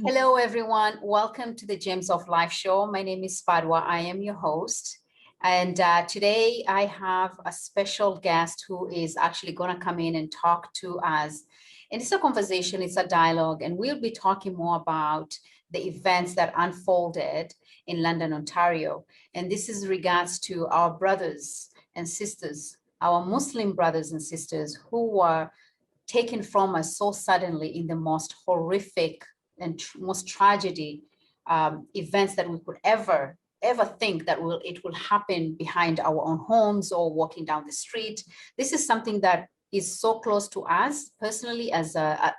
Hello, everyone. Welcome to the Gems of Life show. My name is Fadhwa. I am your host. And today I have a special guest who is actually going to come in and talk to us. And it's a conversation, it's a dialogue, and we'll be talking more about the events that unfolded in London, Ontario. And this is regards to our brothers and sisters, our Muslim brothers and sisters who were taken from us so suddenly in the most horrific and most tragedy events that we could ever think that it will happen behind our own homes or walking down the street. This is something that is so close to us personally,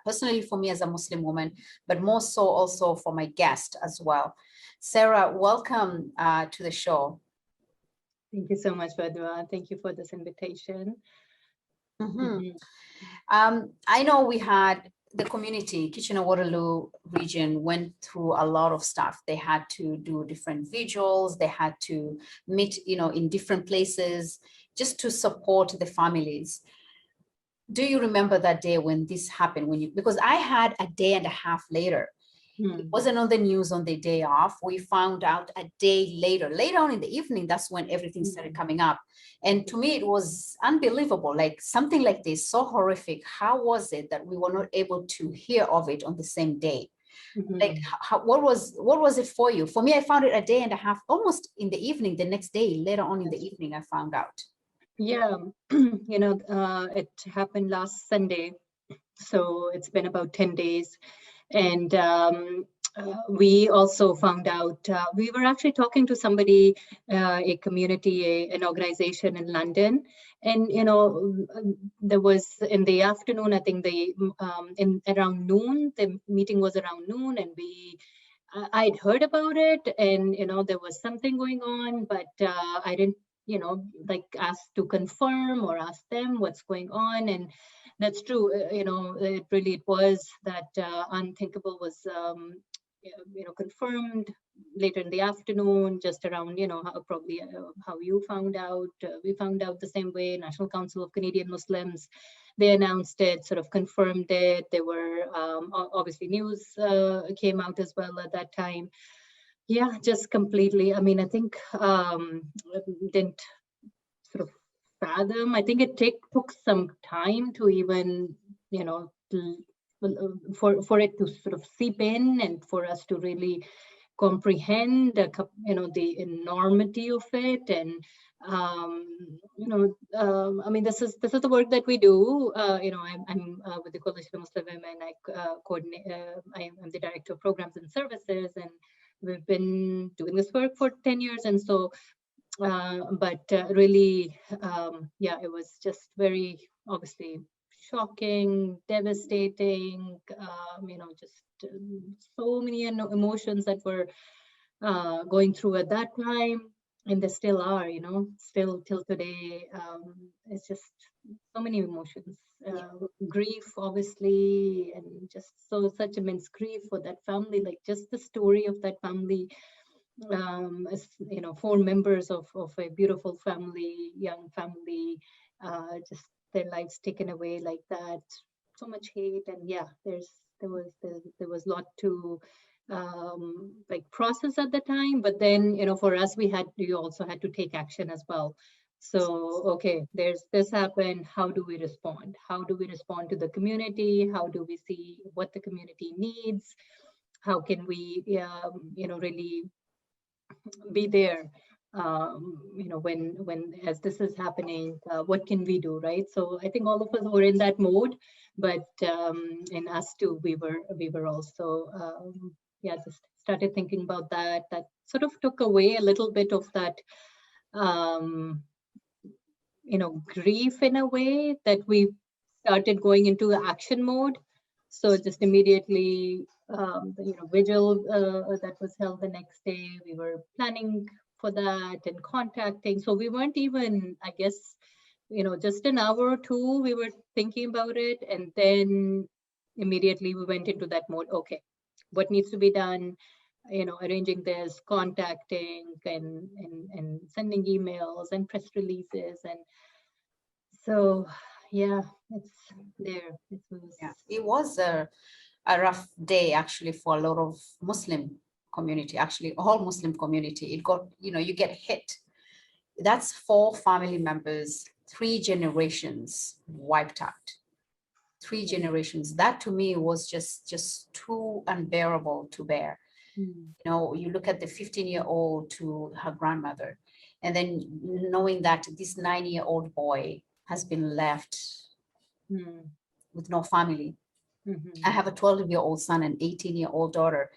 personally for me as a Muslim woman, but more so also for my guest as well. Sarah, welcome to the show. Thank you so much, Fadhwa. Thank you for this invitation. I know we had the community, Kitchener-Waterloo region went through a lot of stuff. They had to do different vigils. They had to meet, in different places just to support the families. Do you remember that day when this happened? Because I had a day and a half later. It wasn't on the news on the day off. We found out a day later on in the evening. That's when everything started coming up. And to me, it was unbelievable. Like something like this, so horrific. How was it that we were not able to hear of it on the same day? Like, what was it for you? For me, I found it a day and a half, almost in the evening, the next day, later on in the evening, I found out. Yeah, it happened last Sunday. So it's been about 10 days. And we also found out, we were actually talking to somebody, a community, an organization in London. And, there was in the afternoon, I think around noon, the meeting was around noon, and I'd heard about it, and, there was something going on, but I didn't, ask to confirm or ask them what's going on. And that's true. It was that unthinkable was, confirmed later in the afternoon, just around, how you found out. We found out the same way. National Council of Canadian Muslims, they announced it, sort of confirmed it. There were obviously news came out as well at that time. Yeah, just completely. I mean, I think didn't sort of fathom. I think it took some time to even, for it to sort of seep in and for us to really comprehend, the enormity of it. And, I mean, this is the work that we do. I'm with the Coalition of Muslim Women. I coordinate. I'm the Director of Programs and Services, and we've been doing this work for 10 years. And so, really, it was just very obviously shocking, devastating, just so many emotions that were going through at that time. And they still are, still till today. It's just so many emotions. Grief, obviously, and just such immense grief for that family. Like just the story of that family, as 4 members of a beautiful family, young family, just their lives taken away like that. So much hate, and there was a lot to process at the time. But then, for us, we also had to take action as well. So, okay, this happened. How do we respond? How do we respond to the community? How do we see what the community needs? How can we, really be there? When as this is happening, what can we do, right? So I think all of us were in that mode, but in us too, we were also just started thinking about that sort of took away a little bit of that grief in a way, that we started going into action mode. So just immediately, vigil that was held the next day, we were planning for that and contacting. So we weren't even, I guess, just an hour or two, we were thinking about it. And then immediately we went into that mode. Okay, what needs to be done? Arranging this, contacting and sending emails and press releases. And so, yeah, it's there. It was a rough day actually for a lot of Muslim community, actually all Muslim community. It got, you get hit. That's 4 family members, 3 generations wiped out. 3 generations. That to me was just too unbearable to bear. You look at the 15-year-old to her grandmother, and then knowing that this 9-year-old boy has been left with no family. I have a 12-year-old son and 18-year-old daughter.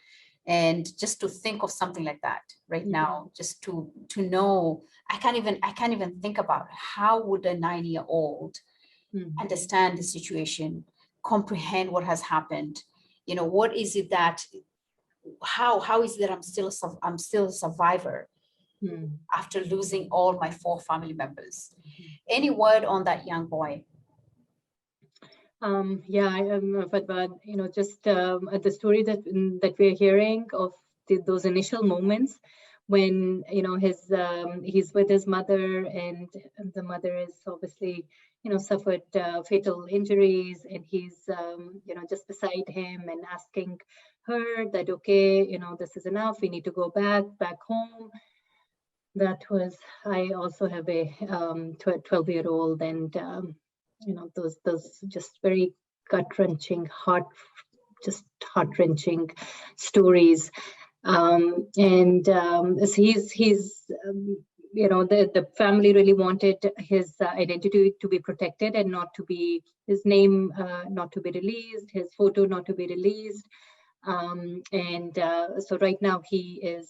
And just to think of something like that right now, just to know, I can't even think about how would a 9-year-old understand the situation, comprehend what has happened. What is it that, how is it that I'm still a survivor after losing all my 4 family members? Any word on that young boy? Yeah, Fadhwa, just the story that we're hearing of those initial moments when he's with his mother, and the mother is obviously suffered fatal injuries, and he's just beside him and asking her that, okay, this is enough, we need to go back home. That was, I also have a 12-year-old, and those just very gut-wrenching, heart-wrenching stories. So he's the family really wanted his identity to be protected and not to be, his name not to be released, his photo not to be released. So right now he is,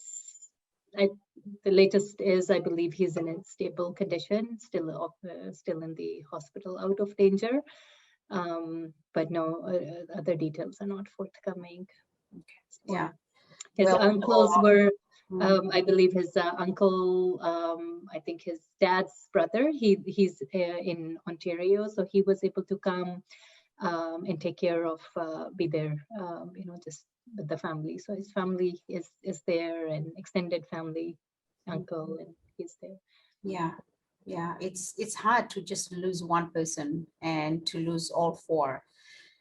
the latest is, I believe he's in a stable condition, still in the hospital, out of danger. But no, other details are not forthcoming. Okay. Yeah. His uncles were, I believe his uncle, I think his dad's brother, he's in Ontario, so he was able to come and take care of, be there, just with the family. So his family is there, and extended family, uncle, and he's there. Yeah, it's hard to just lose one person and to lose all 4.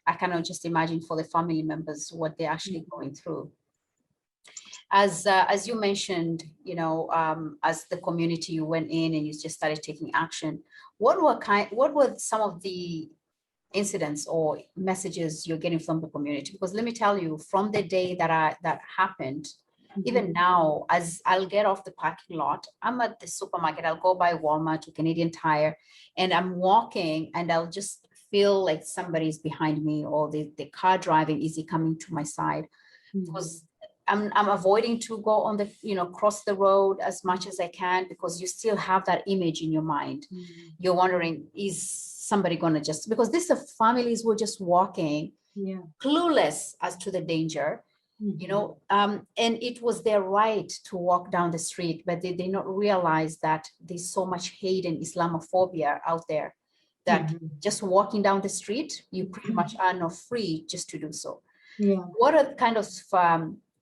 I cannot just imagine for the family members what they're actually going through. As you mentioned, as the community, you went in and you just started taking action. What were some of the incidents or messages you're getting from the community? Because let me tell you, from the day that happened, even now, as I'll get off the parking lot, I'm at the supermarket, I'll go by Walmart or Canadian Tire, and I'm walking and I'll just feel like somebody's behind me, or the car driving is coming to my side. Because I'm avoiding to go on the, cross the road as much as I can, because you still have that image in your mind. You're wondering, is somebody gonna just, because these are families who are just walking, clueless as to the danger, and it was their right to walk down the street, but they did not realize that there's so much hate and Islamophobia out there that just walking down the street, you pretty much are not free just to do so. What are the kind of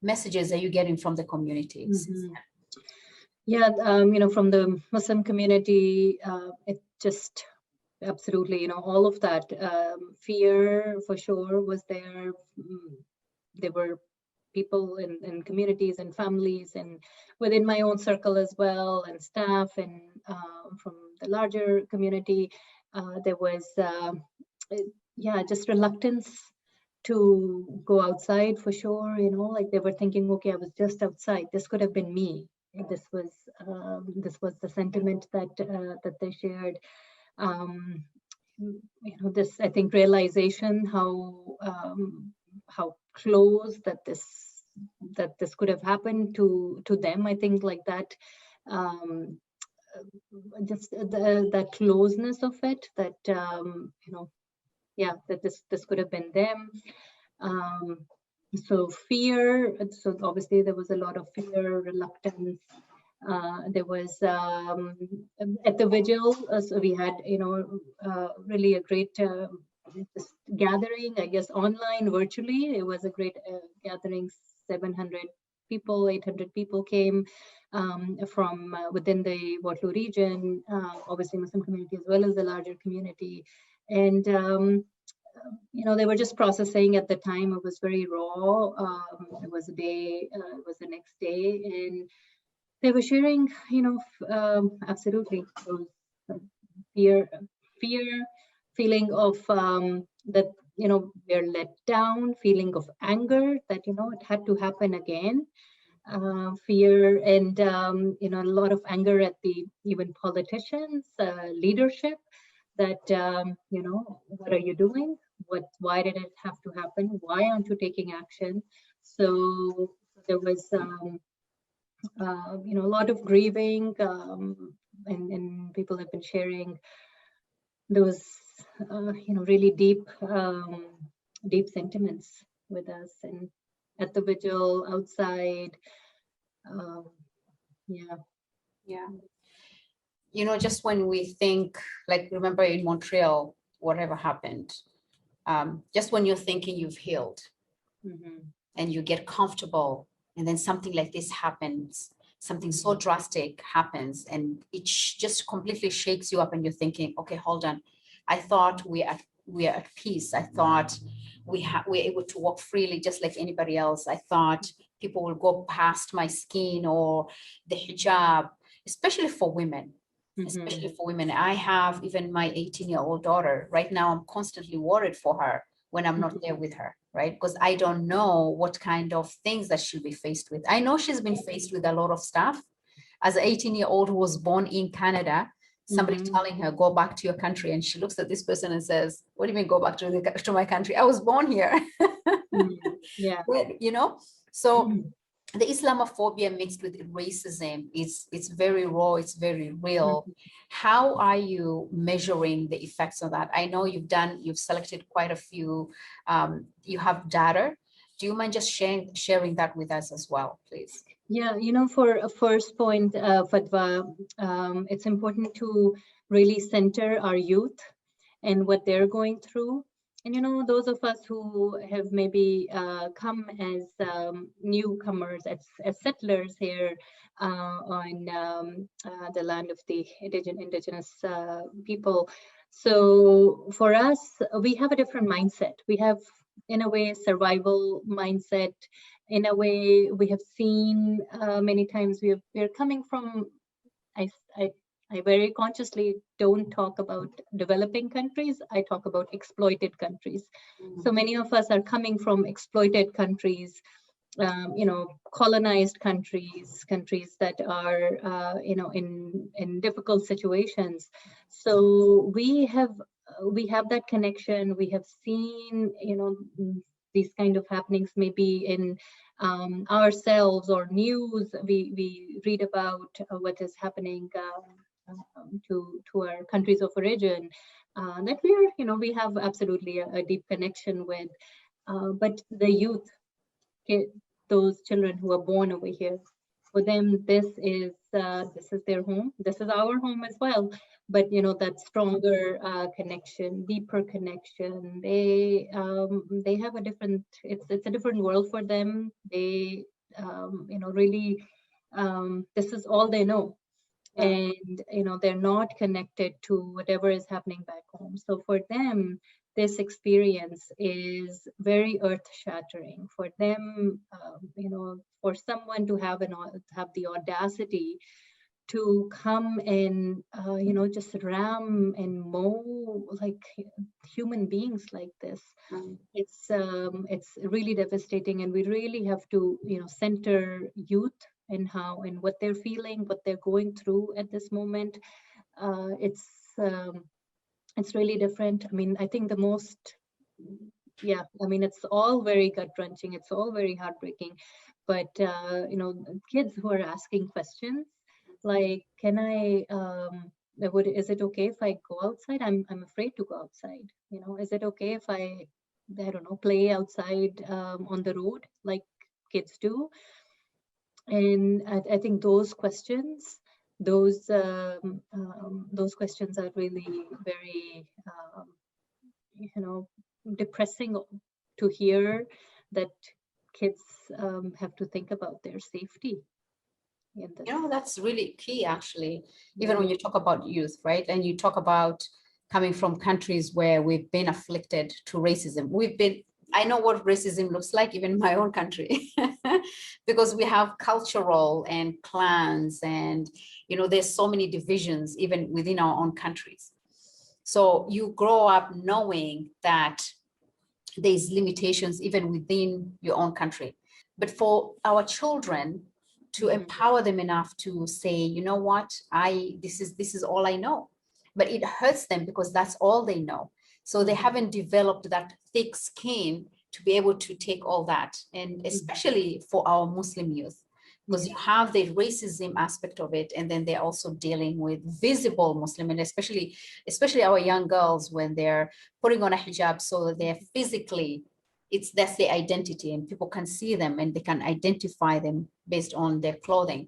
messages are you getting from the community? From the Muslim community, it just absolutely, all of that fear for sure was there. There were people in communities and families and within my own circle as well, and staff, and from the larger community, there was just reluctance to go outside for sure. Like they were thinking, okay, I was just outside, this could have been me. This was the sentiment that they shared. This, I think, realization how close that this could have happened to them. I think like that, just that closeness of it, that that this could have been them. So fear. So obviously there was a lot of fear, reluctance. There was at the vigil, so we had really a great gathering, I guess, online, virtually. It was a great gathering. 700 people, 800 people came from within the Waterloo region, obviously Muslim community as well as the larger community. And they were just processing at the time. It was very raw. It was it was the next day, and they were sharing, absolutely those fear, feeling of that, we're let down, feeling of anger that, it had to happen again. Fear and, a lot of anger at the even politicians, leadership, that, what are you doing? Why did it have to happen? Why aren't you taking action? So there was, a lot of grieving, and people have been sharing those, really deep sentiments with us, and at the vigil, outside. Yeah. Just when we think, like, remember in Montreal, whatever happened, just when you're thinking you've healed, and you get comfortable, and then something like this happens, something so drastic happens, and it just completely shakes you up, and you're thinking, okay, hold on, I thought we are at peace. I thought we're able to walk freely just like anybody else. I thought people will go past my skin or the hijab, especially for women. Especially for women. I have even my 18-year-old daughter. Right now, I'm constantly worried for her when I'm not there with her, right? Because I don't know what kind of things that she'll be faced with. I know she's been faced with a lot of stuff. As an 18-year-old who was born in Canada, somebody telling her, go back to your country. And she looks at this person and says, what do you mean go back to my country? I was born here. Yeah. So the Islamophobia mixed with racism, it's very raw, it's very real. How are you measuring the effects of that? I know you've selected quite a few, you have data. Do you mind just sharing that with us as well, please? Yeah, for a first point, Fadhwa, it's important to really center our youth and what they're going through. And, those of us who have maybe come as newcomers, as settlers here on the land of the indigenous people. So for us, we have a different mindset. We have, in a way, survival mindset. In a way, we have seen many times we're coming from, I very consciously don't talk about developing countries. I talk about exploited countries. So many of us are coming from exploited countries, colonized countries that are, in difficult situations. So we have that connection. We have seen, these kind of happenings maybe in ourselves or news. We read about what is happening to our countries of origin, that we have absolutely a deep connection with. But the youth, those children who are born over here, for them, this is their home. This is our home as well. But that stronger connection, deeper connection. They have a different. It's a different world for them. They really, this is all they know. And they're not connected to whatever is happening back home. So for them, this experience is very earth-shattering. For them, for someone to have the audacity to come and just ram and mow like human beings like this, it's really devastating. And we really have to center youth and what they're feeling, what they're going through at this moment. It's really different. I mean, I think it's all very gut-wrenching. It's all very heartbreaking. But kids who are asking questions like, can I is it okay if I go outside? I'm afraid to go outside. Is it okay if I don't know, play outside on the road like kids do? And I think those questions, those questions are really very, depressing to hear, that kids have to think about their safety. That's really key, actually, even when you talk about youth, right? And you talk about coming from countries where we've been afflicted to racism. I know what racism looks like, even in my own country, because we have cultural and clans, and there's so many divisions even within our own countries. So you grow up knowing that there's limitations even within your own country. But for our children to empower them enough to say, you know what, this is all I know. But it hurts them because that's all they know. So they haven't developed that thick skin to be able to take all that. And especially for our Muslim youth, because you have the racism aspect of it, and then they're also dealing with visible Muslim, and especially our young girls when they're putting on a hijab, so that they're physically, that's their identity, and people can see them and they can identify them based on their clothing.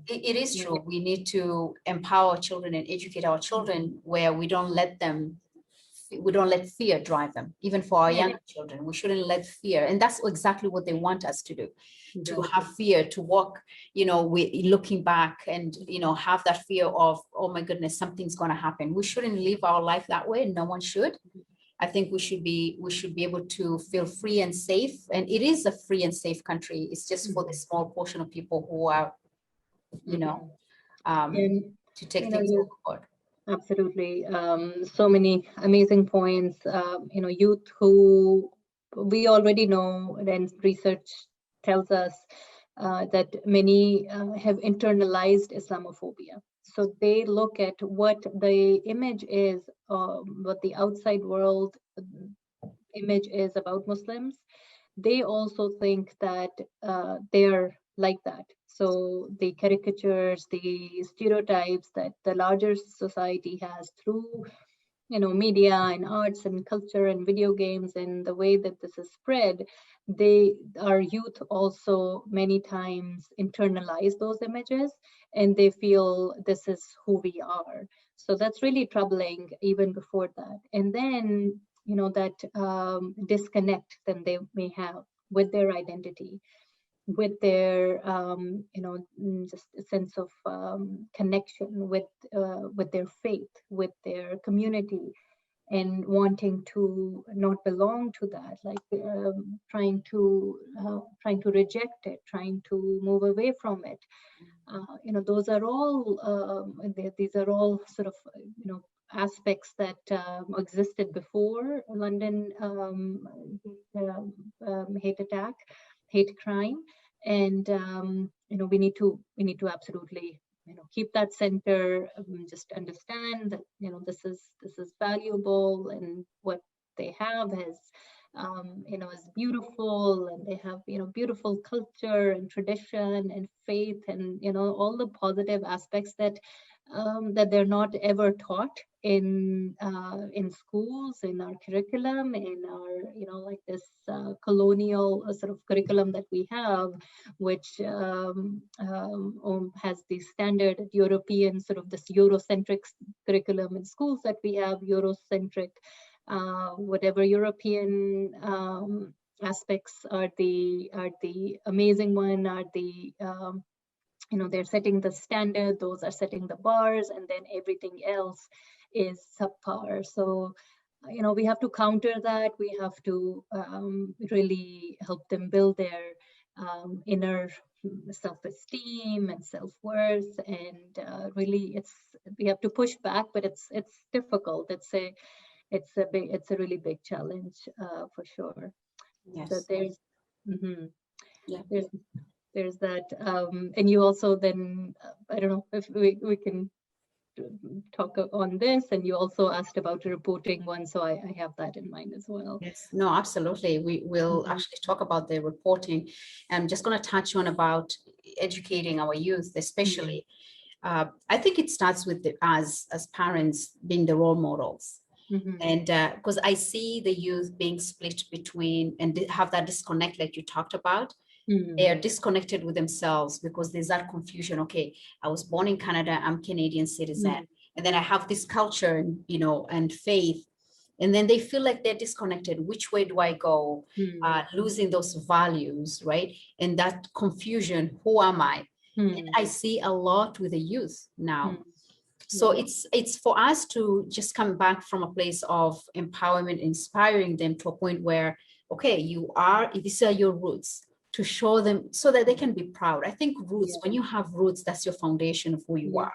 It is true. We need to empower children and educate our children where we don't let fear drive them. Even for our young children, we shouldn't let fear. And that's exactly what they want us to do, to have fear, to walk, looking back and, have that fear of, oh my goodness, something's going to happen. We shouldn't live our life that way. No one should. I think we should be able to feel free and safe. And it is a free and safe country. It's just for the small portion of people who are, to take things forward. Absolutely. So many amazing points. Youth who we already know, and research tells us that many have internalized Islamophobia. So they look at what the image is, what the outside world image is about Muslims. They also think that they're like that. So the caricatures, the stereotypes that the larger society has through, media and arts and culture and video games, and the way that this is spread, our youth also many times internalize those images, and they feel this is who we are. So that's really troubling even before that. And then, that disconnect that they may have with their identity, with their just a sense of connection with their faith, with their community, and wanting to not belong to that, like trying to reject it, trying to move away from it. Those are all these are all sort of aspects that existed before London hate crime, and we need to absolutely keep that center, just understand that this is valuable, and what they have is is beautiful, and they have beautiful culture and tradition and faith, and all the positive aspects that they're not ever taught in schools, in our curriculum, in our like this colonial sort of curriculum that we have, which has the standard European sort of this Eurocentric curriculum in schools that we have, Eurocentric, whatever European aspects are the amazing one, are the they're setting the standard, those are setting the bars, and then everything else is subpar. So we have to counter that. We have to really help them build their inner self-esteem and self-worth, and really we have to push back, but it's difficult. It's a really big challenge for sure. Yes. So there's that, and you also then I don't know if we can talk on this, and you also asked about a reporting one, so I have that in mind as well. Yes, no, absolutely. We will actually talk about the reporting. I'm just going to touch on about educating our youth, especially. I think it starts with as parents being the role models. And because I see the youth being split between and have that disconnect like you talked about. They are disconnected with themselves because there's that confusion. Okay, I was born in Canada, I'm Canadian citizen, and then I have this culture, and faith, and then they feel like they're disconnected. Which way do I go? Losing those values, right? And that confusion, who am I? And I see a lot with the youth now. So it's for us to just come back from a place of empowerment, inspiring them to a point where, okay, these are your roots, to show them so that they can be proud. I think roots, when you have roots, that's your foundation of who you are,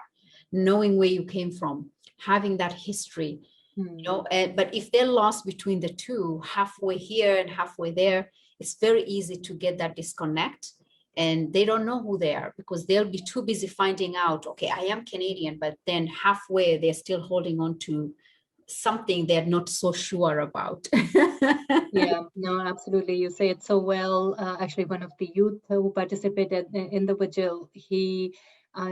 knowing where you came from, having that history, you know. But if they're lost between the two, halfway here and halfway there, it's very easy to get that disconnect, and they don't know who they are because they'll be too busy finding out, okay, I am Canadian, but then halfway they're still holding on to something they're not so sure about. Yeah, no, absolutely. You say it so well. Actually, one of the youth who participated in the vigil, he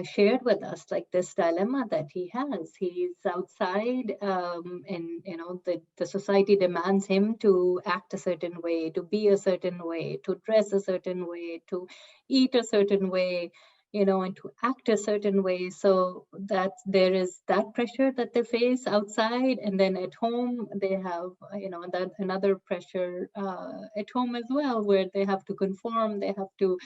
shared with us like this dilemma that he has. He's outside, and you know the society demands him to act a certain way, to be a certain way, to dress a certain way, to eat a certain way, you know, and to act a certain way. So that there is that pressure that they face outside, and then at home they have, you know, that another pressure at home as well, where they have to conform, they have to,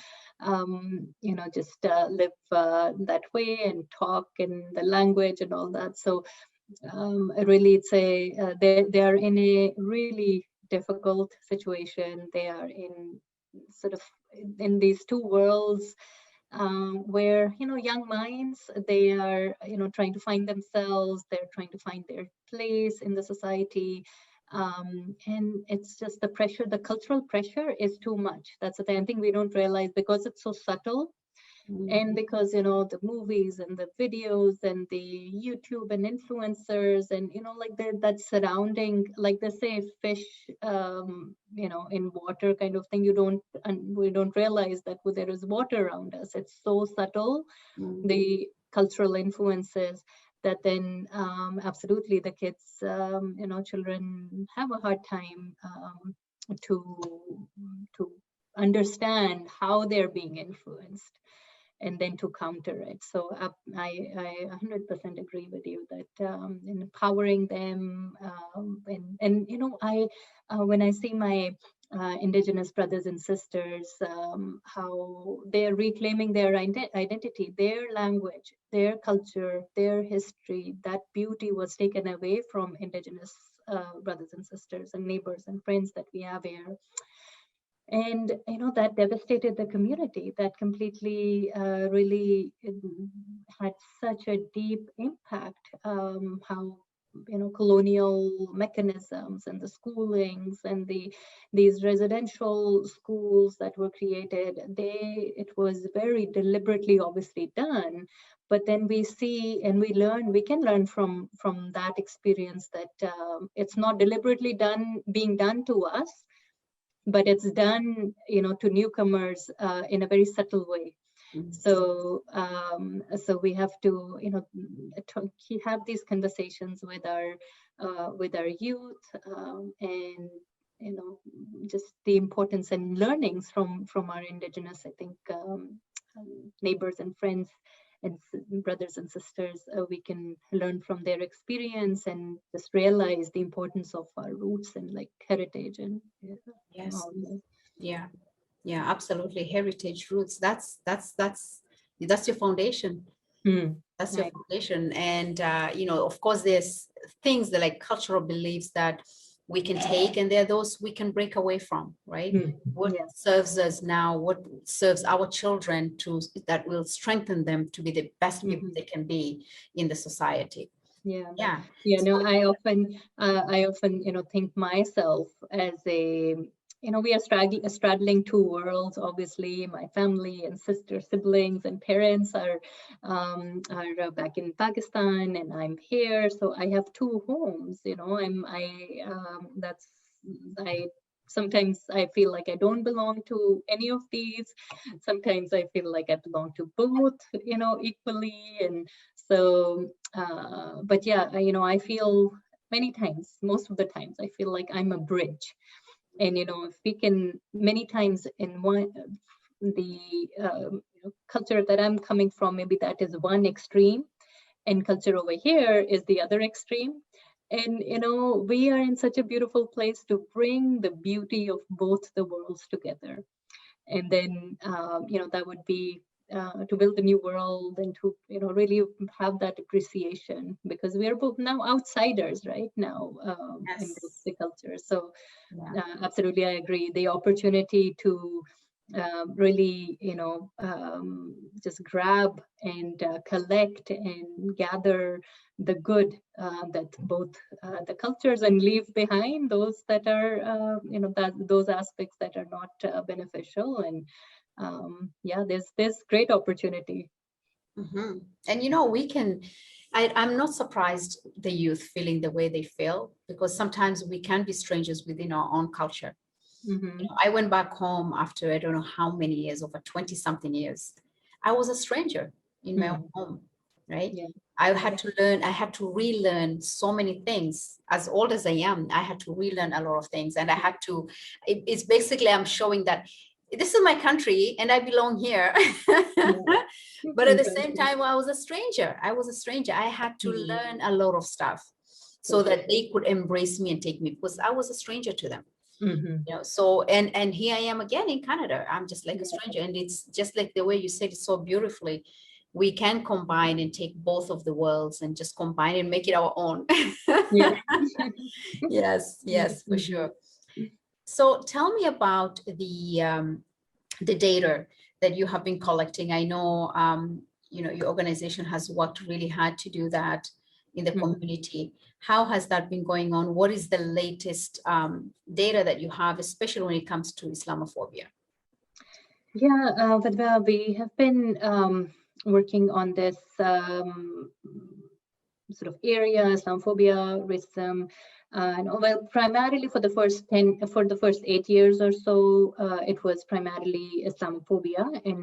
you know, just live that way and talk in the language and all that. So really, it's they are in a really difficult situation. They are in sort of in these two worlds, where, you know, young minds, they are, you know, trying to find themselves, they're trying to find their place in the society, and it's just the pressure, the cultural pressure is too much. That's the thing I think we don't realize, because it's so subtle. And because, you know, the movies and the videos and the YouTube and influencers and, you know, like that surrounding, like they say, fish, you know, in water kind of thing, we don't realize that there is water around us. It's so subtle, the cultural influences, that then absolutely the kids, you know, children have a hard time to understand how they're being influenced, and then to counter it. So I 100% agree with you that empowering them, and you know, when I see my Indigenous brothers and sisters, how they're reclaiming their identity, their language, their culture, their history, that beauty was taken away from Indigenous brothers and sisters and neighbors and friends that we have here. And, you know, that devastated the community. That completely really had such a deep impact, how, you know, colonial mechanisms and the schoolings and these residential schools that were created, it was very deliberately obviously done. But then we see and we can learn from that experience that it's not deliberately being done to us, but it's done, you know, to newcomers in a very subtle way. So we have to, you know, have these conversations with our youth, and, you know, just the importance and learnings from our Indigenous, I think, neighbors and friends and brothers and sisters. We can learn from their experience and just realize the importance of our roots and like heritage and yes, yeah, absolutely. Heritage roots, that's your foundation. That's your foundation. And you know, of course, there's things that like cultural beliefs that we can take, and there are those we can break away from, right? What serves us now, what serves our children, that will strengthen them to be the best people they can be in the society. No, I often, you know, think myself as a, you know, we are straddling two worlds. Obviously, my family and siblings and parents are back in Pakistan, and I'm here. So I have two homes. You know, sometimes I feel like I don't belong to any of these. Sometimes I feel like I belong to both, you know, equally. And so, but yeah, you know, I feel many times, most of the times, I feel like I'm a bridge. And, you know, if we can, many times in the culture that I'm coming from, maybe that is one extreme, and culture over here is the other extreme. And, you know, we are in such a beautiful place to bring the beauty of both the worlds together. And then, you know, that would be build a new world, and to really have that appreciation, because we are both now outsiders right now in Yes. both the cultures. So Yeah. absolutely, I agree. The opportunity to really, just grab and collect and gather the good that both the cultures, and leave behind those that are, those aspects that are not beneficial. And yeah, there's great opportunity. Mm-hmm. And we can, I'm not surprised the youth feeling the way they feel, because sometimes we can be strangers within our own culture. Mm-hmm. I went back home after I don't know how many years, over 20 something years. I was a stranger in my own home, right? Yeah. I had to learn, I had to relearn so many things. As old as I am, I had to relearn a lot of things. And I had to, it's basically, I'm showing that this is my country and I belong here. But at the same Exactly. time, I was a stranger. I was a stranger. I had to Mhm. learn a lot of stuff so that they could embrace me and take me, because I was a stranger to them. Mhm. So and here I am again in Canada. I'm just like a Yeah. stranger, and it's just like the way you said it so beautifully. We can combine and take both of the worlds and just combine and make it our own. Yeah. Yes, for Mhm. sure. So tell me about the data that you have been collecting. I know your organization has worked really hard to do that in the Mhm. community. How has that been going on? What is the latest data that you have, especially when it comes to Islamophobia? Yeah, Fadhwa, we have been working on this sort of area, Islamophobia, racism, and well, primarily for the first 8 years or so, it was primarily Islamophobia in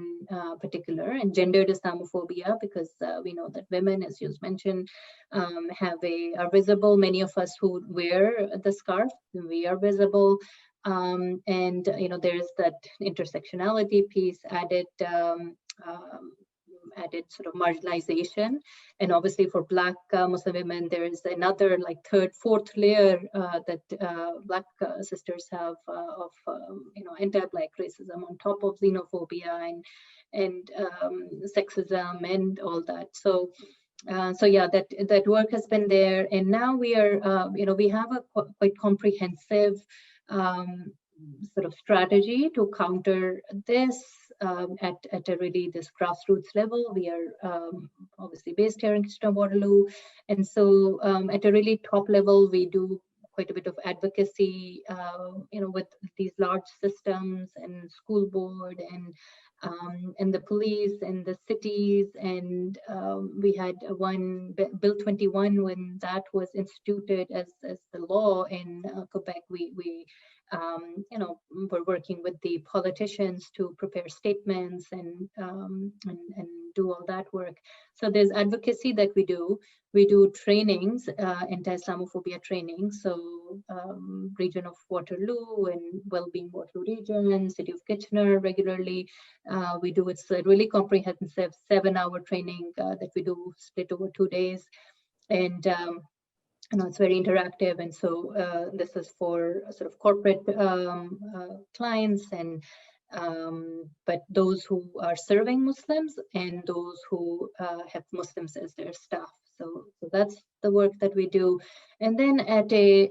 particular, and gendered Islamophobia, because we know that women, as you mentioned, are visible. Many of us who wear the scarf, we are visible. And there's that intersectionality piece added sort of marginalization. And obviously for Black Muslim women, there is another like third, fourth layer that Black sisters have of anti-Black racism on top of xenophobia and sexism and all that. So yeah, that work has been there, and now we are, we have a quite comprehensive sort of strategy to counter this at a really this grassroots level. We are obviously based here in Kitchener-Waterloo, and so at a really top level, we do quite a bit of advocacy, with these large systems and school board and the police and the cities. And we had one Bill 21 when that was instituted as the law in Quebec. We we're working with the politicians to prepare statements and do all that work. So there's advocacy that we do. We do trainings, anti-Islamophobia training. So region of Waterloo and Wellbeing Waterloo region, city of Kitchener regularly. We do, it's a really comprehensive 7-hour training that we do split over 2 days. And it's very interactive, and so this is for sort of corporate clients, and but those who are serving Muslims and those who have Muslims as their staff. So that's the work that we do. And then at a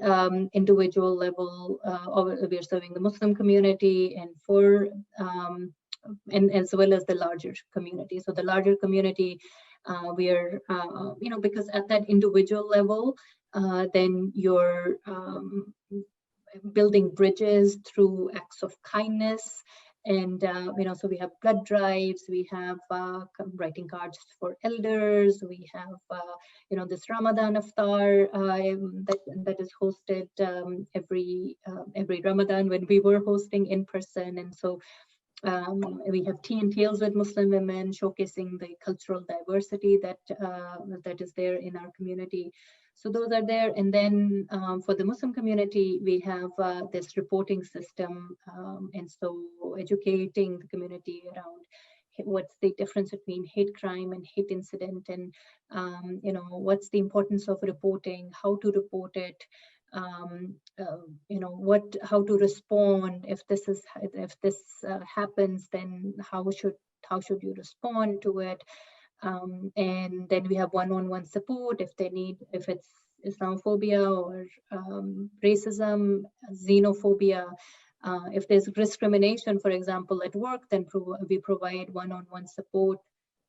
individual level, we are serving the Muslim community and and as well as the larger community. So the larger community, we are, because at that individual level, then you're building bridges through acts of kindness. And, so we have blood drives, we have writing cards for elders, we have, this Ramadan Iftar that is hosted every Ramadan when we were hosting in person. And so we have tea and tales with Muslim women, showcasing the cultural diversity that is there in our community. So those are there. And then for the Muslim community, we have this reporting system. And so educating the community around what's the difference between hate crime and hate incident, and what's the importance of reporting, how to report it, how to respond if this happens, then how how should you respond to it. And then we have one-on-one support if it's Islamophobia or racism, xenophobia. If there's discrimination, for example, at work, then we provide one-on-one support.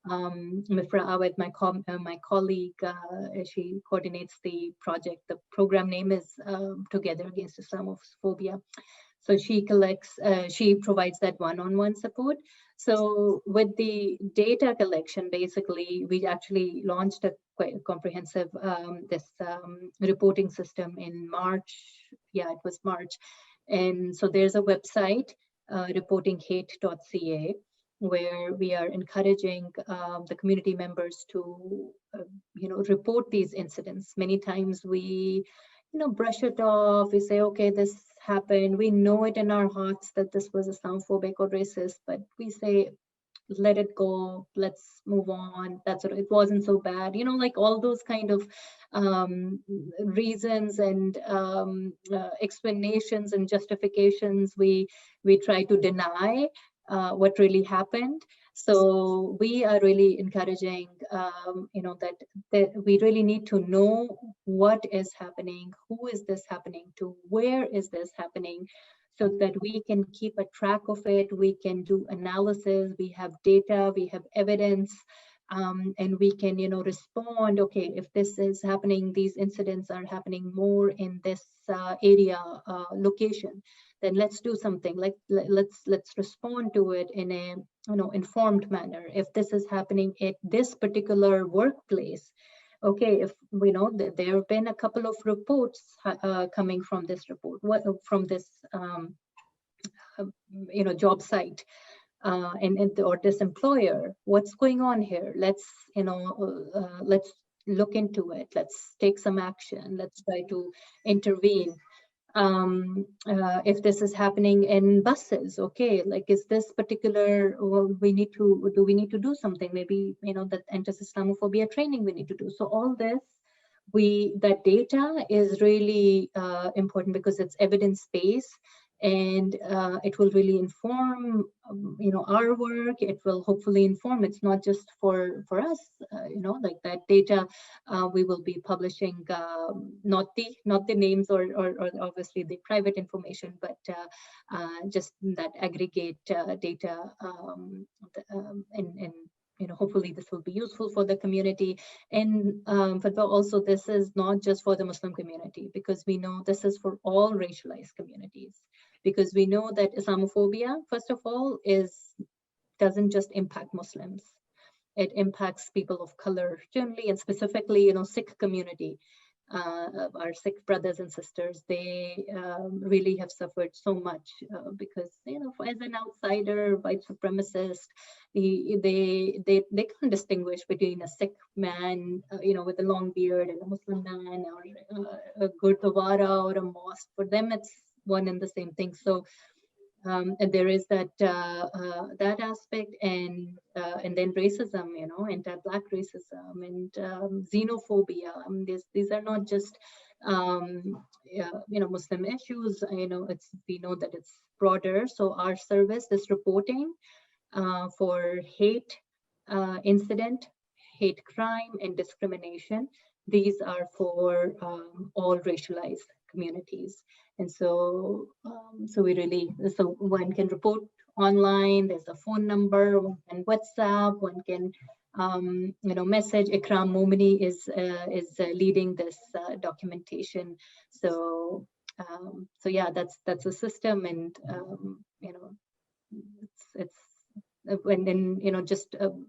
Mifra Awad, my colleague, she coordinates the project. The program name is Together Against Islamophobia. So she provides that one-on-one support. So with the data collection, basically, we actually launched a quite comprehensive reporting system in March. Yeah, it was March. And so there's a website, reportinghate.ca, where we are encouraging the community members to, report these incidents. Many times we, brush it off. We say, okay, this happened. We know it in our hearts that this was Islamophobic or racist, but we say, let it go. Let's move on. It wasn't so bad. Like all those kind of reasons and explanations and justifications we try to deny what really happened. So we are really encouraging, that we really need to know what is happening, who is this happening to, where is this happening, so that we can keep a track of it. We can do analysis. We have data. We have evidence. And we can, respond. Okay, if this is happening, these incidents are happening more in this area, location, then let's do something. Like let's respond to it in a informed manner. If this is happening at this particular workplace, okay, if we know that there have been a couple of reports coming from this job site. Or this employer, what's going on here? Let's look into it. Let's take some action. Let's try to intervene. If this is happening in buses, okay, like is this particular, well, we need to do something? Maybe, that Anti-Islamophobia training we need to do. So all this, that data is really important because it's evidence-based. And it will really inform, our work. It will hopefully inform. It's not just for us, like that data. We will be publishing not the names or obviously the private information, but just that aggregate data. And hopefully this will be useful for the community. And but also this is not just for the Muslim community, because we know this is for all racialized communities. Because we know that Islamophobia, first of all, doesn't just impact Muslims. It impacts people of color generally, and specifically, Sikh community. Our Sikh brothers and sisters, they really have suffered so much because, as an outsider, white supremacist, they can't distinguish between a Sikh man, with a long beard and a Muslim man, or a gurdwara or a mosque. For them, it's one and the same thing. So and there is that aspect, and then racism, anti-Black racism, and xenophobia. These are not just Muslim issues. We know that it's broader. So our service, this reporting for hate incident, hate crime, and discrimination, these are for all racialized communities. And so, so one can report online. There's a phone number, one can WhatsApp, one can, message. Ikram Momini is leading this documentation. So, yeah, that's a system, and it's and then just in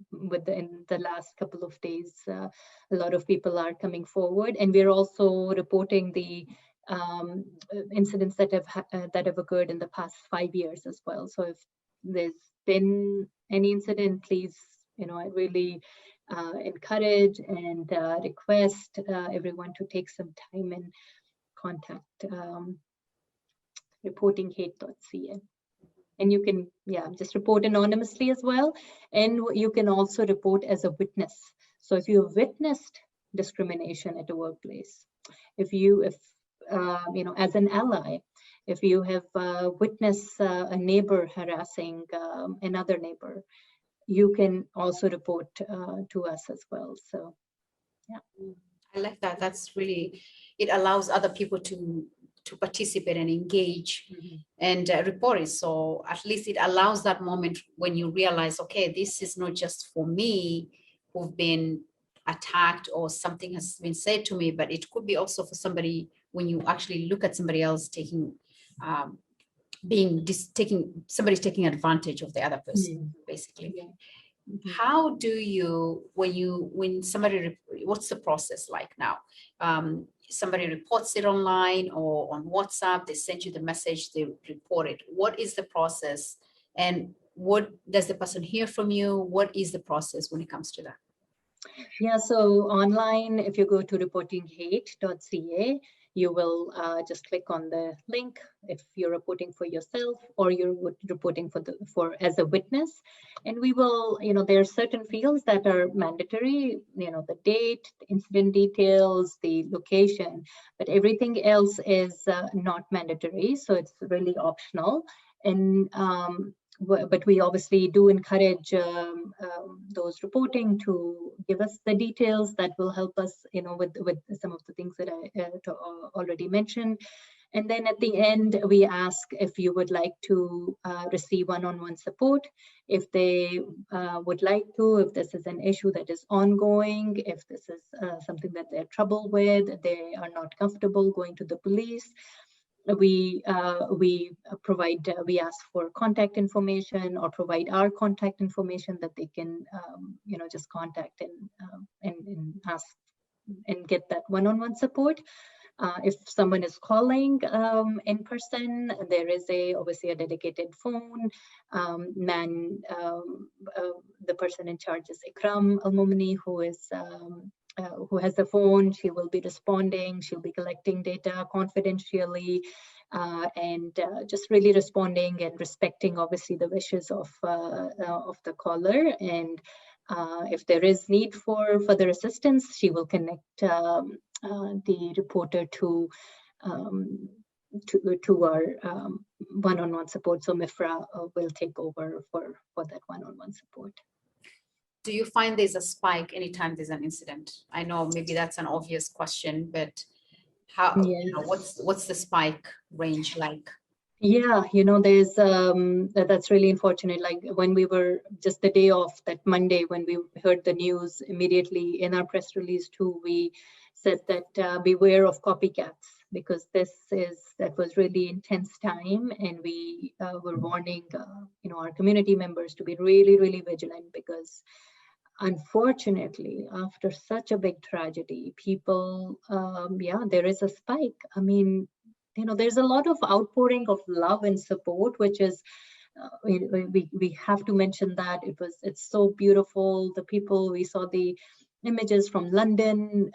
the last couple of days, a lot of people are coming forward, and we're also reporting the incidents that have occurred in the past 5 years as well. So if there's been any incident, please, I really encourage and request everyone to take some time and contact reportinghate.ca. And you can, just report anonymously as well. And you can also report as a witness. So if you've witnessed discrimination at a workplace, if as an ally, if you have witnessed a neighbor harassing another neighbor, you can also report to us as well. So, yeah. I like that. That's really, it allows other people to participate and engage and report it. So at least it allows that moment when you realize, okay, this is not just for me who've been attacked or something has been said to me, but it could be also for somebody when you actually look at somebody else taking, somebody's taking advantage of the other person, basically. Yeah. How do you, when somebody, what's the process like now? Somebody reports it online or on WhatsApp, they send you the message, they report it. What is the process? And what does the person hear from you? What is the process when it comes to that? Yeah, so online, if you go to reportinghate.ca, you will just click on the link if you're reporting for yourself or you're reporting for as a witness. And we will, there are certain fields that are mandatory, the date, the incident details, the location, but everything else is not mandatory. So it's really optional. And but we obviously do encourage those reporting to give us the details that will help us, with some of the things that I already mentioned. And then at the end, we ask if you would like to receive one-on-one support, if they would like to, if this is an issue that is ongoing, if this is something that they're troubled with, they are not comfortable going to the police. We provide, we ask for contact information or provide our contact information that they can, just contact and ask and get that one-on-one support. If someone is calling in person, there is obviously a dedicated phone. The person in charge is Ikram Al-Mumni, who has the phone. She will be responding. She'll be collecting data confidentially and just really responding and respecting, obviously, the wishes of the caller. And if there is need for further assistance, she will connect the reporter to our one-on-one support. So Mifra will take over for that one-on-one support. Do you find there's a spike anytime there's an incident? I know maybe that's an obvious question, but how, what's the spike range like? Yeah, there's that's really unfortunate. Like when we were just the day of that Monday, when we heard the news, immediately in our press release too, we said that beware of copycats, because that was really intense time, and we were warning our community members to be really, really vigilant, because unfortunately, after such a big tragedy, people, there is a spike. I mean, there's a lot of outpouring of love and support, which is, we have to mention that it's so beautiful. The people, we saw the images from London,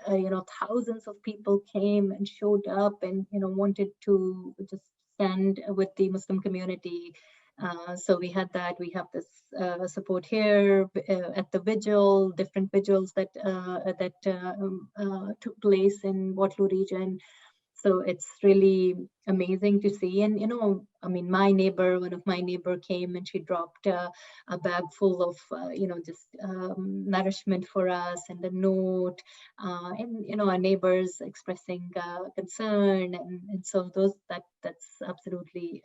thousands of people came and showed up and, wanted to just stand with the Muslim community. So we had that. We have this support here at the vigil, different vigils that took place in Waterloo region. So it's really amazing to see. And, I mean, one of my neighbor came and she dropped a bag full of, just nourishment for us, and a note, and, our neighbors expressing concern. And so that's absolutely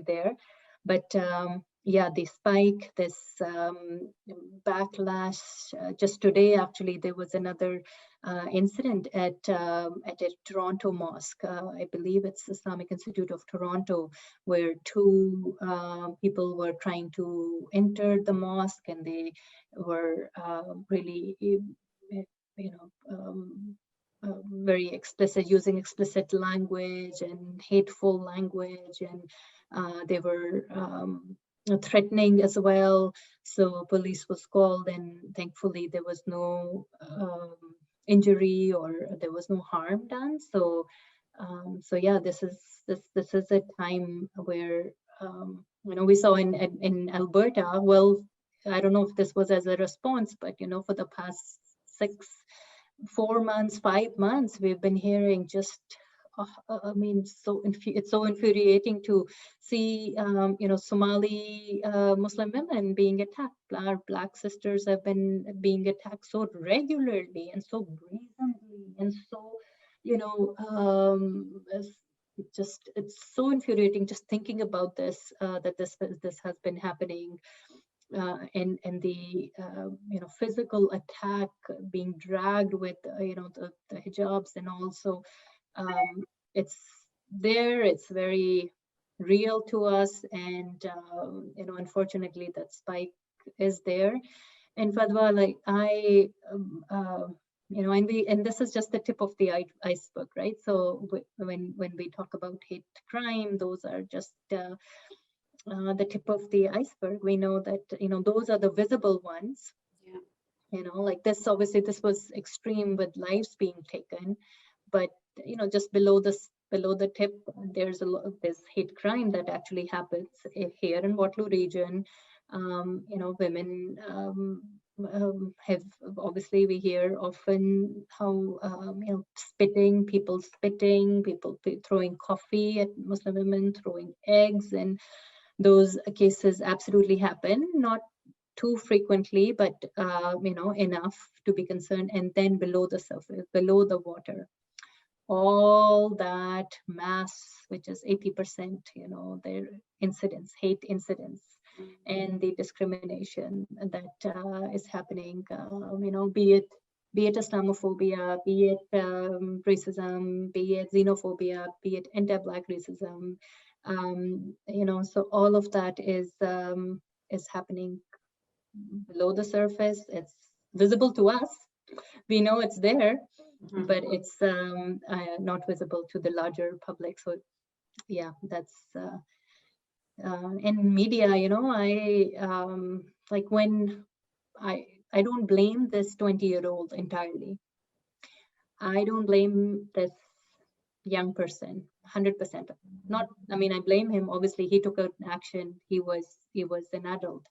there. But the spike, this backlash, just today, actually, there was another incident at a Toronto mosque. I believe it's Islamic Institute of Toronto, where two people were trying to enter the mosque, and they were really, very explicit, using explicit language and hateful language, and they were threatening as well. So police was called, and thankfully there was no injury, or there was no harm done. So this is a time where we saw in Alberta. Well, I don't know if this was as a response, but for the past 4 months, 5 months, we've been hearing just I mean, it's so infuriating to see, Somali Muslim women being attacked. Our Black sisters have been being attacked so regularly and so brazenly and so, it's so infuriating just thinking about this, that this has been happening. And the physical attack, being dragged with the hijabs, and also it's very real to us, and unfortunately that spike is there. And fadhwa, like and this is just the tip of the iceberg, right? So when we talk about hate crime, those are just the tip of the iceberg. We know that those are the visible ones. Yeah. Like this, obviously this was extreme with lives being taken, but just below the tip, there's this hate crime that actually happens here in Waterloo region. Women have, obviously we hear often how people spitting, people throwing coffee at Muslim women, throwing eggs, and those cases absolutely happen, not too frequently, but enough to be concerned. And then below the surface, below the water, all that mass, which is 80%, their incidents, hate incidents, and the discrimination that is happening, be it Islamophobia, be it racism, be it xenophobia, be it anti-Black racism. So all of that is happening below the surface. It's visible to us. We know it's there, but it's not visible to the larger public. So yeah, that's in media, I like when I don't blame this 20-year-old entirely. I don't blame this young person 100%. Not, I mean, I blame him. Obviously, he took an action. He was an adult,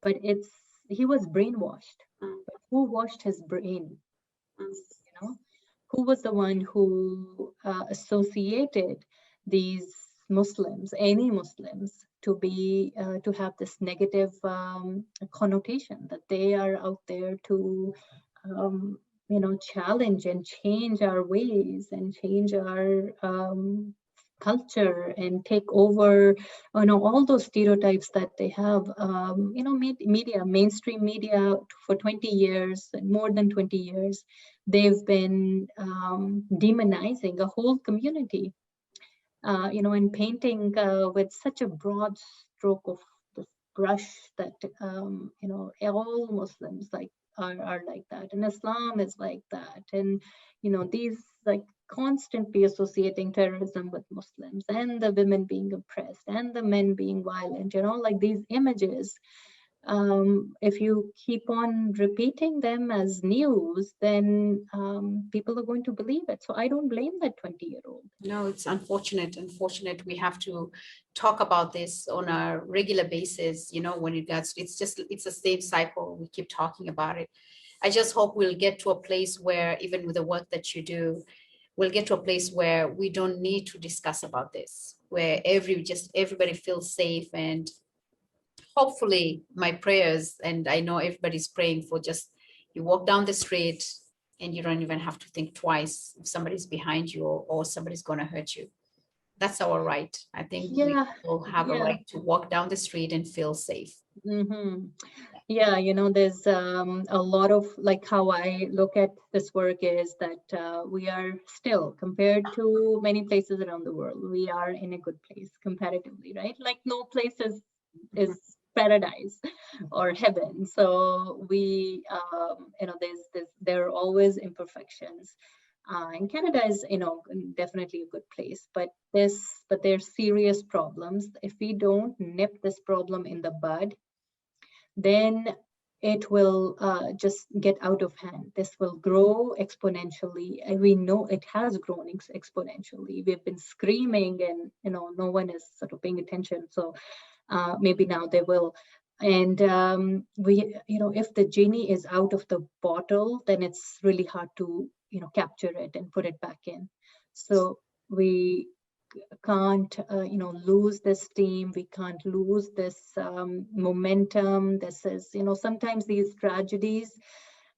but he was brainwashed. But who washed his brain? Who was the one who associated these Muslims, any Muslims, to be to have this negative connotation that they are out there to challenge and change our ways and change our culture and take over, all those stereotypes that they have. Media, mainstream media, for 20 years, more than 20 years, they've been demonizing a whole community, and painting with such a broad stroke of this brush that all Muslims are like that, and Islam is like that, and these constantly associating terrorism with Muslims, and the women being oppressed, and the men being violent, these images. If you keep on repeating them as news, then people are going to believe it. So I don't blame that 20-year-old. No, it's unfortunate. We have to talk about this on a regular basis, when it gets, it's the same cycle. We keep talking about it. I just hope we'll get to a place where, even with the work that you do, we'll get to a place where we don't need to discuss about this, where everybody feels safe. And hopefully my prayers, and I know everybody's praying for, just you walk down the street and you don't even have to think twice if somebody's behind you or somebody's going to hurt you. That's our right. I think we all have a right to walk down the street and feel safe. Yeah, there's a lot of, how I look at this work is that we are still, compared to many places around the world, we are in a good place comparatively, right? Like no place is paradise or heaven. So we, there are always imperfections. And Canada is, definitely a good place, but there's serious problems. If we don't nip this problem in the bud, then it will just get out of hand. This will grow exponentially. And we know it has grown exponentially. We've been screaming and, no one is sort of paying attention. So maybe now they will. And if the genie is out of the bottle, then it's really hard to, capture it and put it back in. So we can't, lose this team. We can't lose this momentum. This is, sometimes these tragedies,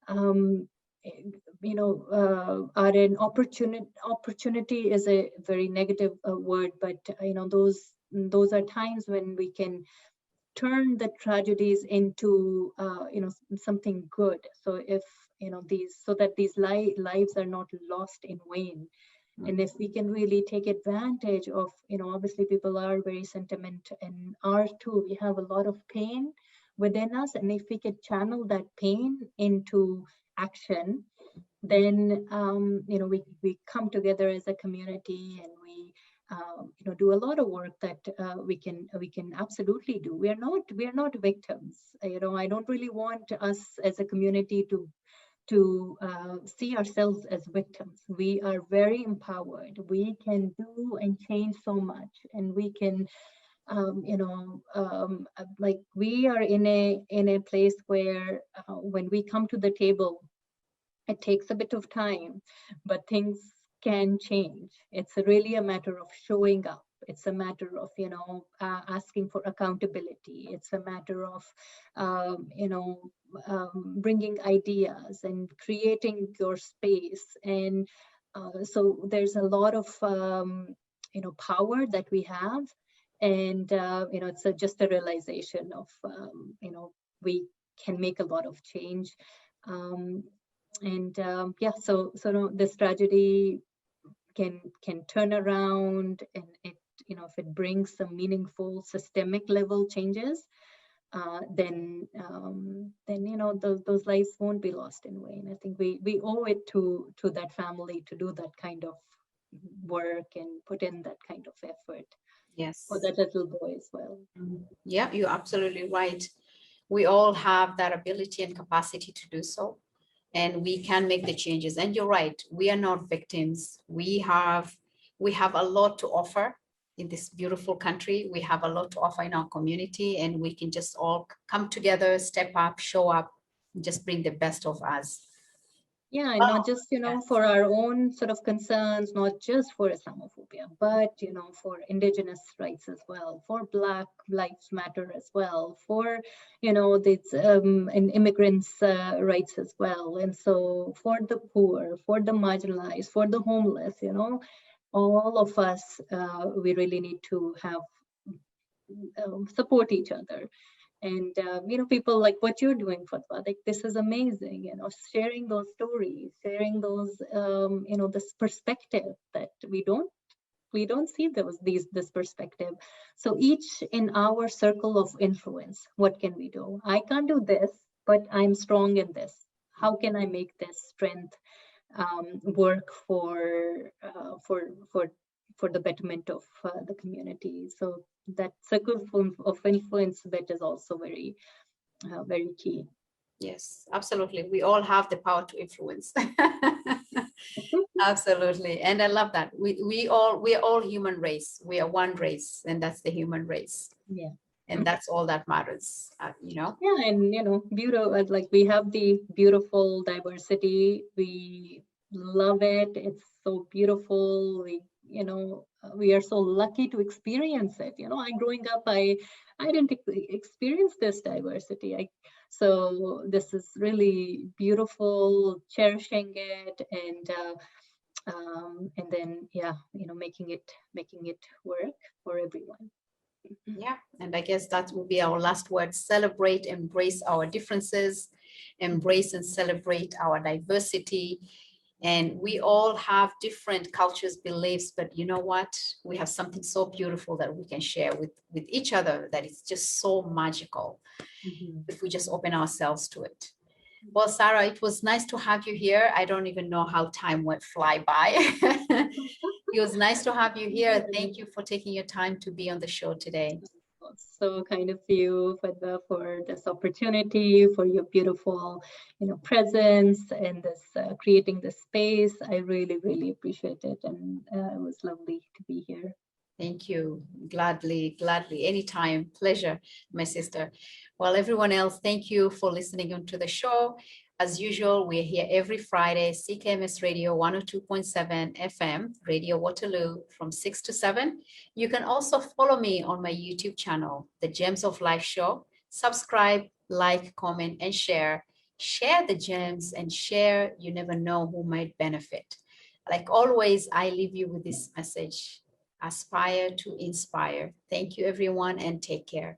are an opportunity is a very negative word, but those are times when we can turn the tragedies into something good. So if these lives are not lost in vain. And if we can really take advantage of, obviously people are very sentiment, and art too, we have a lot of pain within us. And if we could channel that pain into action, then, we come together as a community, and we, do a lot of work that we can absolutely do. We are not victims. I don't really want us as a community to see ourselves as victims. We are very empowered. We can do and change so much, and we can, like we are in a place where when we come to the table, it takes a bit of time, but things can change. It's really a matter of showing up. It's a matter of, asking for accountability. It's a matter of, bringing ideas and creating your space. And so there's a lot of, power that we have. And, it's just a realization of, we can make a lot of change. So this tragedy can turn around, and it, if it brings some meaningful systemic level changes, then those lives won't be lost in vain. I think we owe it to that family to do that kind of work and put in that kind of effort. Yes. For that little boy as well. Yeah, you're absolutely right. We all have that ability and capacity to do so, and we can make the changes. And you're right, we are not victims. We have a lot to offer in this beautiful country. We have a lot to offer in our community, and we can just all come together, step up, show up, and just bring the best of us. Yeah, and not just, for our own sort of concerns, not just for Islamophobia, but, for Indigenous rights as well, for Black Lives Matter as well, for, these and immigrants' rights as well. And so for the poor, for the marginalized, for the homeless, all of us, we really need to have support each other. And, people like what you're doing, Fadhwa, like this is amazing, sharing those stories, sharing those, this perspective that we don't see this perspective. So each in our circle of influence, what can we do? I can't do this, but I'm strong in this. How can I make this strength work for the betterment of the community? So that circle of influence bit is also very, very key. Yes, absolutely. We all have the power to influence. Absolutely. And I love that. We are all human race. We are one race, and that's the human race. Yeah. And that's all that matters, Yeah, and beautiful, like we have the beautiful diversity. We love it. It's so beautiful. We are so lucky to experience it. Growing up, I didn't experience this diversity. So this is really beautiful, cherishing it, and then making it work for everyone. Yeah, and I guess that will be our last word. Celebrate, embrace our differences, embrace and celebrate our diversity. And we all have different cultures, beliefs, but you know what? We have something so beautiful that we can share with each other that is just so magical if we just open ourselves to it. Well, Sarah, it was nice to have you here. I don't even know how time went fly by. It was nice to have you here. Thank you for taking your time to be on the show today. So kind of you for this opportunity, for your beautiful, presence and this creating this space. I really, really appreciate it, and it was lovely to be here. Thank you. Gladly, anytime. Pleasure, my sister. Well, everyone else, thank you for listening onto the show. As usual, we're here every Friday, CKMS Radio 102.7 FM, Radio Waterloo from 6 to 7. You can also follow me on my YouTube channel, The Gems of Life Show. Subscribe, like, comment, and share. Share the gems and share. You never know who might benefit. Like always, I leave you with this message. Aspire to inspire. Thank you, everyone, and take care.